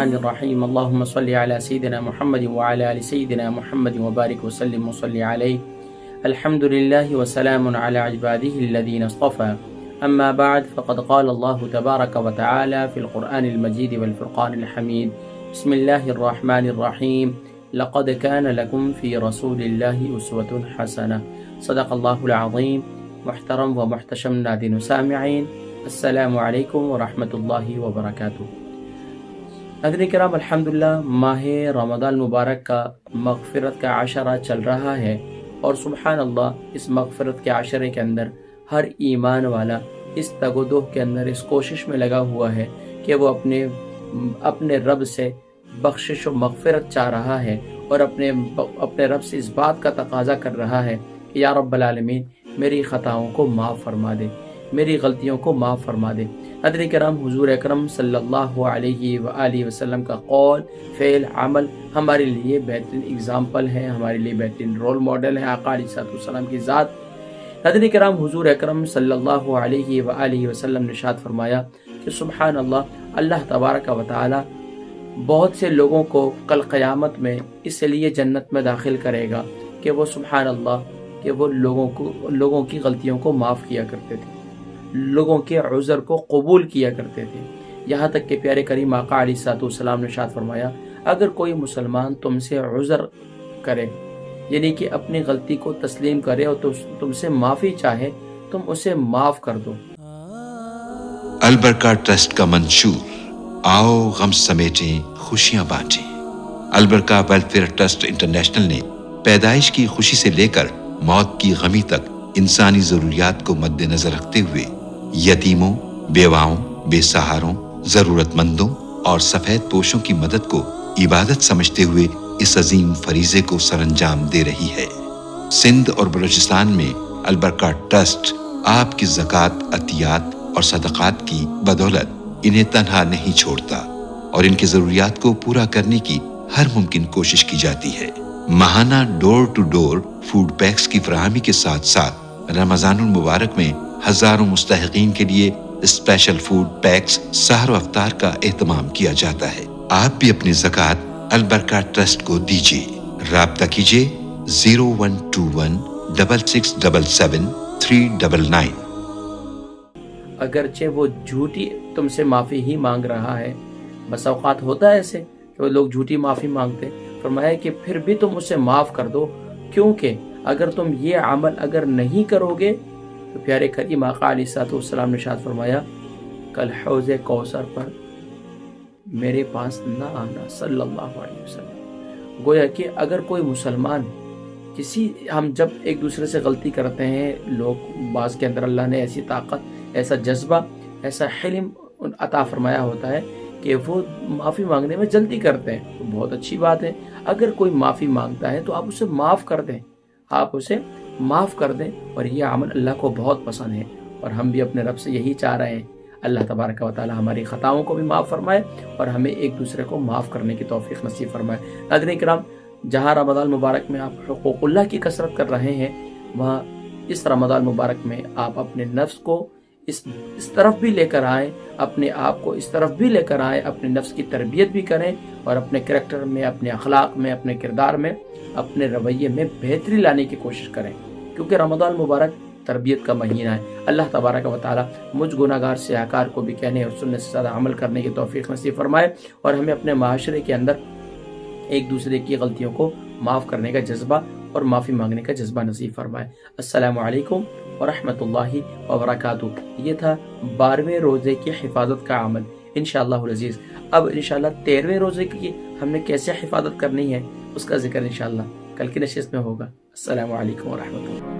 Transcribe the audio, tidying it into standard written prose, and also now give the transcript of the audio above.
الرحیم اللہم صلی علی سیدنا محمد وعلی آل سیدنا محمد وبارک وسلم وصلی علیہ الحمدللہ وسلام علی عبادہ الذین اصطفى اما بعد فقد قال اللہ تبارک وتعالی فی القرآن المجید والفرقان الحمید بسم اللہ الرحمن الرحیم لقد كان لكم في رسول الله أسوة حسنة صدق اللہ العظیم. محترم و محتشم ناظرین و سامعین، السلام علیکم ورحمۃ اللہ وبرکاتہ. ناظرین کرام، الحمدللہ ماہ رمضان المبارک کا مغفرت کا عشرہ چل رہا ہے، اور سبحان اللہ اس مغفرت کے عشرے کے اندر ہر ایمان والا اس تگ و دو کے اندر اس کوشش میں لگا ہوا ہے کہ وہ اپنے رب سے بخشش و مغفرت چاہ رہا ہے، اور اپنے رب سے اس بات کا تقاضا کر رہا ہے کہ یا رب العالمین میری خطاؤں کو معاف فرما دے، میری غلطیوں کو معاف فرما دے. ناظرین کرام، حضور اکرم صلی اللہ علیہ وآلہ وسلم کا قول، فعل، عمل ہمارے لیے بہترین اگزامپل ہے، ہمارے لیے بہترین رول ماڈل ہے. آقا علیہ الصلوۃ والسلام کی ذات. ناظرین کرام، حضور اکرم صلی اللہ علیہ وآلہ وسلم نے ارشاد فرمایا کہ سبحان اللہ تبارک و تعالی بہت سے لوگوں کو کل قیامت میں اس لیے جنت میں داخل کرے گا کہ وہ سبحان اللہ کہ وہ لوگوں کی غلطیوں کو معاف کیا کرتے تھے، لوگوں کے عذر کو قبول کیا کرتے تھے. یہاں تک کہ پیارے کریم آقا علیہ الصلوۃ والسلام نے ارشاد فرمایا، اگر کوئی مسلمان تم سے عذر کرے، یعنی کہ اپنی غلطی کو تسلیم کرے اور تم سے معافی چاہے، تم اسے معاف کر دو. البرکہ ٹرسٹ کا منشور، آؤ غم سمیٹیں خوشیاں بانٹیں. البرکہ ویلفیئر ٹرسٹ انٹرنیشنل نے پیدائش کی خوشی سے لے کر موت کی غمی تک انسانی ضروریات کو مد نظر رکھتے ہوئے یتیموں، بیواؤں، بے سہاروں، ضرورت مندوں اور سفید پوشوں کی مدد کو عبادت سمجھتے ہوئے اس عظیم فریضے کو سر انجام دے رہی ہے. سندھ اور بلوچستان میں البرکہ ٹرسٹ آپ کی زکوٰۃ، عطیات اور صدقات کی بدولت انہیں تنہا نہیں چھوڑتا، اور ان کی ضروریات کو پورا کرنے کی ہر ممکن کوشش کی جاتی ہے. ماہانہ ڈور ٹو ڈور فوڈ پیکس کی فراہمی کے ساتھ ساتھ رمضان المبارک میں ہزاروں مستحقین کے لیے اسپیشل فوڈ پیکس سحر و افطار کا اہتمام کیا جاتا ہے. آپ بھی اپنی زکوٰۃ البرکہ ٹرسٹ کو دیجیے. رابطہ کیجیے 0121 6677 399. اگرچہ وہ جھوٹی تم سے معافی ہی مانگ رہا ہے، بس اوقات ہوتا ہے ایسے کہ وہ لوگ جھوٹی معافی مانگتے. فرمایا کہ پھر بھی تم اسے معاف کر دو، کیونکہ اگر تم یہ عمل اگر نہیں کرو گے تو پیارے کریم آقا علیہ الصلوۃ والسلام نے ارشاد فرمایا کل حوض کوثر پر میرے پاس نہ آنا صلی اللہ علیہ وسلم. گویا کہ اگر کوئی مسلمان ہم جب ایک دوسرے سے غلطی کرتے ہیں، لوگ بعض کے اندر اللہ نے ایسی طاقت، ایسا جذبہ، ایسا حلم عطا فرمایا ہوتا ہے کہ وہ معافی مانگنے میں جلدی کرتے ہیں، تو بہت اچھی بات ہے. اگر کوئی معافی مانگتا ہے تو آپ اسے معاف کر دیں، اور یہ عمل اللہ کو بہت پسند ہے، اور ہم بھی اپنے رب سے یہی چاہ رہے ہیں. اللہ تبارک و تعالی ہماری خطاؤں کو بھی معاف فرمائے اور ہمیں ایک دوسرے کو معاف کرنے کی توفیق نصیب فرمائے. ناظرین کرام، جہاں رمضان مبارک میں آپ حقوق اللہ کی کثرت کر رہے ہیں، وہاں اس رمضان مبارک میں آپ اپنے نفس کو اس طرف بھی لے کر آئیں، اپنے آپ کو اس طرف بھی لے کر آئیں، اپنے نفس کی تربیت بھی کریں، اور اپنے کریکٹر میں، اپنے اخلاق میں، اپنے کردار میں، اپنے رویے میں بہتری لانے کی کوشش کریں، کیونکہ رمضان مبارک تربیت کا مہینہ ہے. اللہ تبارک و تعالی مجھ گناہ گار سیاہکار کو بھی کہنے اور سننے سے زیادہ عمل کرنے کی توفیق نصیب فرمائے، اور ہمیں اپنے معاشرے کے اندر ایک دوسرے کی غلطیوں کو معاف کرنے کا جذبہ اور معافی مانگنے کا جذبہ نصیب فرمائے. السلام علیکم ورحمۃ اللہ وبرکاتہ. یہ تھا 12ویں روزے کی حفاظت کا عمل. انشاءاللہ العزیز اب انشاءاللہ 13ویں روزے کی ہم نے کیسے حفاظت کرنی ہے اس کا ذکر انشاءاللہ کل کی نشست میں ہوگا. السلام علیکم ورحمۃ اللہ.